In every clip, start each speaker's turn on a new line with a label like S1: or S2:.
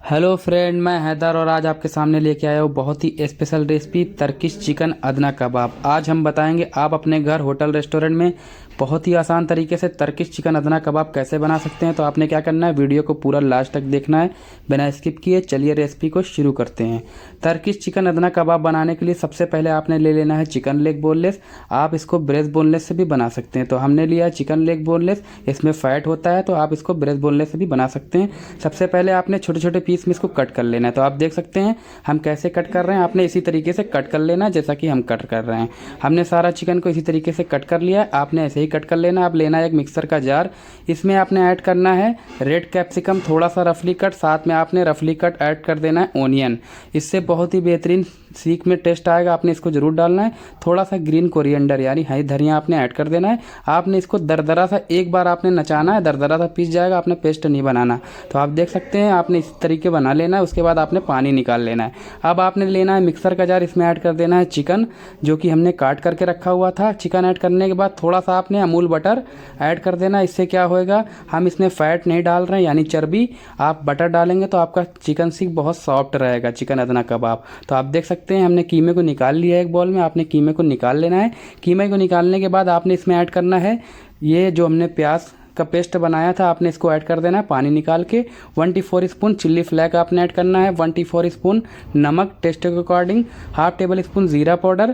S1: Hello friend, मैं हैदर और आज आपके सामने लेके आया हूँ बहुत ही स्पेशल रेसिपी टर्किश चिकन अदना कबाब। आज हम बताएंगे आप अपने घर, होटल, रेस्टोरेंट में बहुत ही आसान तरीके से टर्किश चिकन अदना कबाब कैसे बना सकते हैं। तो आपने क्या करना है, वीडियो को पूरा लास्ट तक देखना है बिना स्किप किए। चलिए रेसिपी को शुरू करते हैं। टर्किश चिकन अदना कबाब बनाने के लिए सबसे पहले आपने ले लेना है चिकन लेग बोनलेस। आप इसको ब्रेस्ट बोनलेस से भी बना सकते हैं। तो हमने लिया चिकन लेग बोनलेस, इसमें फैट होता है, तो आप इसको ब्रेस्ट बोनलेस से भी बना सकते हैं। सबसे पहले आपने छोटे छोटे पीस में इसको कट कर लेना है। तो आप देख सकते हैं हम कैसे कट कर रहे हैं। आपने इसी तरीके से कट कर लेना है जैसा कि हम कट कर रहे हैं। हमने सारा चिकन को इसी तरीके से कट कर लिया है, आपने ऐसे ही कट कर लेना। आप लेना है एक मिक्सर का जार, इसमें आपने ऐड करना है रेड कैप्सिकम थोड़ा सा रफली कट, साथ में आपने रफली कट ऐड कर देना है ओनियन। इससे बहुत ही बेहतरीन सीख में टेस्ट आएगा, आपने इसको जरूर डालना है। थोड़ा सा ग्रीन कोरिएंडर यानी हरी धनिया आपने ऐड कर देना है। आपने इसको दरदरा सा एक बार आपने नचाना है, दरदरा सा पीस जाएगा, आपने पेस्ट नहीं बनाना। तो आप देख सकते हैं आपने इस तरीके बना लेना है। उसके बाद आपने पानी निकाल लेना है। अब आपने लेना है मिक्सर का जार, इसमें ऐड कर देना है चिकन जो कि हमने काट करके रखा हुआ था। चिकन ऐड करने के बाद थोड़ा सा आपने अमूल बटर ऐड कर देना। इससे क्या होएगा, हम इसमें फैट नहीं डाल रहे हैं यानी चर्बी। आप बटर डालेंगे तो आपका चिकन सीख बहुत सॉफ्ट रहेगा, चिकन अदना कबाब। तो आप देख सकते हैं हमने कीमे को निकाल लिया है एक बॉल में। आपने कीमे को निकाल लेना है। कीमे को निकालने के बाद आपने इसमें ऐड करना है ये जो हमने प्याज का पेस्ट बनाया था, आपने इसको ऐड कर देना है पानी निकाल के। 1 स्पून चिल्ली फ्लेक आपने ऐड करना है, 1 स्पून नमक टेस्ट के अकॉर्डिंग, हाफ टेबल स्पून जीरा पाउडर,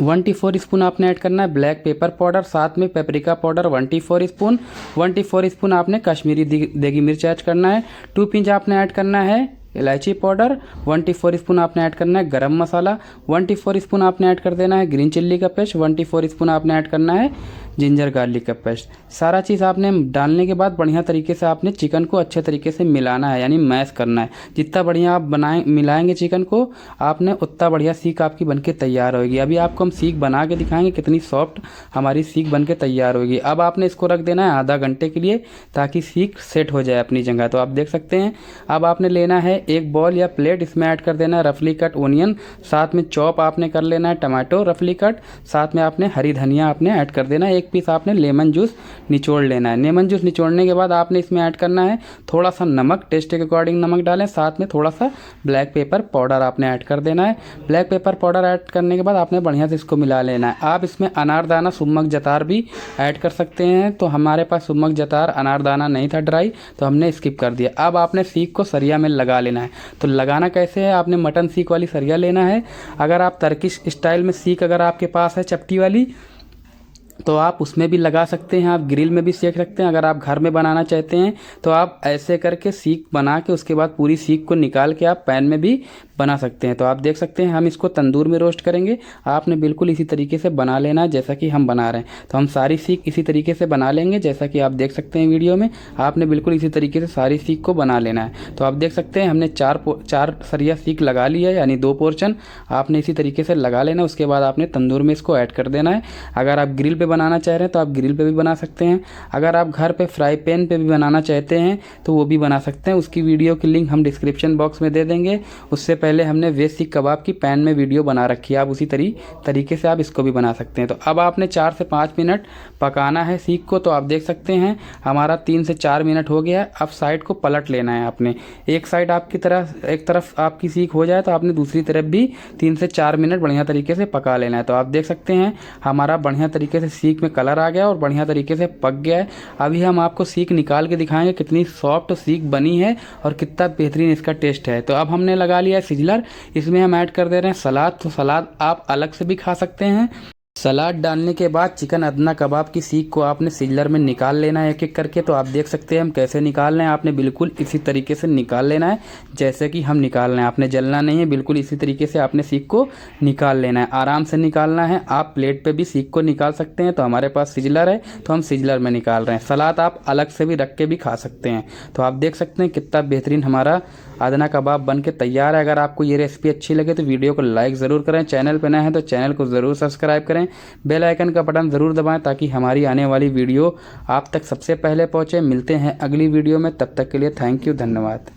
S1: 1 स्पून आपने ऐड करना है ब्लैक पेपर पाउडर, साथ में पेपरिका पाउडर 1 स्पून, 1 स्पून आपने कश्मीरी देगी मिर्च ऐड करना है, 2 पिंच आपने ऐड करना है इलायची पाउडर, 1 स्पून आपने ऐड करना है गरम मसाला, 1 स्पून आपने ऐड कर देना है ग्रीन चिल्ली का पेस्ट, 1 स्पून आपने ऐड करना है जिंजर गार्लिक का पेस्ट। सारा चीज़ आपने डालने के बाद बढ़िया तरीके से आपने चिकन को अच्छे तरीके से मिलाना है यानी मैश करना है। जितना बढ़िया आप मिलाएंगे चिकन को, आपने उतना बढ़िया सीख आपकी बनके तैयार होगी। अभी आपको हम सीख बना के दिखाएंगे कितनी सॉफ्ट हमारी सीख बनके तैयार होगी। अब आपने इसको रख देना है आधा घंटे के लिए ताकि सीख सेट हो जाए अपनी जगह। तो आप देख सकते हैं अब आपने लेना है एक बॉल या प्लेट, इसमें ऐड कर देना है रफली कट ओनियन, साथ में चॉप आपने कर लेना है टमाटो रफली कट, साथ में आपने हरी धनिया आपने ऐड कर देना है। एक पीस आपने लेमन जूस निचोड़ लेना है। लेमन जूस निचोड़ने के बाद आपने इसमें ऐड करना है थोड़ा सा नमक, टेस्ट के अकॉर्डिंग नमक डालें, साथ में थोड़ा सा ब्लैक पेपर पाउडर आपने ऐड कर देना है। ब्लैक पेपर पाउडर ऐड करने के बाद आपने बढ़िया से इसको मिला लेना है। आप इसमें अनारदाना सुम्मक जतार भी ऐड कर सकते हैं। तो हमारे पास सुम्मक जतार अनारदाना नहीं था ड्राई, तो हमने स्किप कर दिया। अब आपने सीख को सरिया में लगा लेना है। तो लगाना कैसे है, आपने मटन सीख वाली सरिया लेना है। अगर आप टर्किश स्टाइल में सीख अगर आपके पास है चपटी वाली तो आप उसमें भी लगा सकते हैं, आप ग्रिल में भी सेक सकते हैं। अगर आप घर में बनाना चाहते हैं तो आप ऐसे करके सीख बना के उसके बाद पूरी सीख को निकाल के आप पैन में भी बना सकते हैं। तो आप देख सकते हैं हम इसको तंदूर में रोस्ट करेंगे। आपने बिल्कुल इसी तरीके से बना लेना है जैसा कि हम बना रहे हैं। तो हम सारी सीख इसी तरीके से बना लेंगे जैसा कि आप देख सकते हैं वीडियो में। आपने बिल्कुल इसी तरीके से सारी सीख को बना लेना है। तो आप देख सकते हैं हमने चार सरिया सीख लगा लिया है यानी 2 पोर्शन आपने इसी तरीके से लगा लेना। उसके बाद आपने तंदूर में इसको ऐड कर देना है। अगर आप ग्रिल पे बनाना चाह रहे हैं तो आप ग्रिल पे भी बना सकते हैं। अगर आप घर पे फ्राई पैन पे भी बनाना चाहते हैं तो वो भी बना सकते हैं। उसकी वीडियो की लिंक हम डिस्क्रिप्शन बॉक्स में दे देंगे। उससे पहले हमने वेज सीख कबाब की पैन में वीडियो बना रखी है, आप उसी तरीके से आप इसको भी बना सकते हैं। तो अब आपने 4 से 5 मिनट पकाना है सीख को। तो आप देख सकते हैं हमारा 3 से 4 मिनट हो गया है। अब साइड को पलट लेना है आपने। एक साइड आपकी तरह एक तरफ आपकी सीख हो जाए तो आपने दूसरी तरफ भी 3 से 4 मिनट बढ़िया तरीके से पका लेना है। तो आप देख सकते हैं हमारा बढ़िया तरीके से सीख में कलर आ गया और बढ़िया तरीके से पक गया है। अभी हम आपको सीख निकाल के दिखाएंगे कितनी सॉफ्ट सीख बनी है और कितना बेहतरीन इसका टेस्ट है। तो अब हमने लगा लिया है सिजलर, इसमें हम ऐड कर दे रहे हैं सलाद। तो सलाद आप अलग से भी खा सकते हैं। सलाद डालने के बाद चिकन अदना कबाब की सीख को आपने सिजलर में निकाल लेना है एक एक करके। तो आप देख सकते हैं हम कैसे निकाल रहे हैं। आपने बिल्कुल इसी तरीके से निकाल लेना है जैसे कि हम निकाल रहे हैं। आपने जलना नहीं है, बिल्कुल इसी तरीके से आपने सीख को निकाल लेना है, आराम से निकालना है। आप प्लेट पे भी सीख को निकाल सकते हैं। तो हमारे पास सिजलर है तो हम सिजलर में निकाल रहे हैं। सलाद आप अलग से भी रख के भी खा सकते हैं। तो आप देख सकते हैं कितना बेहतरीन हमारा अदना कबाब बन के तैयार है। अगर आपको ये रेसिपी अच्छी लगे तो वीडियो को लाइक ज़रूर करें। चैनल पर नए हैं तो चैनल को ज़रूर सब्सक्राइब करें। बेल आइकन का बटन ज़रूर दबाएं ताकि हमारी आने वाली वीडियो आप तक सबसे पहले पहुंचे। मिलते हैं अगली वीडियो में, तब तक के लिए थैंक यू, धन्यवाद।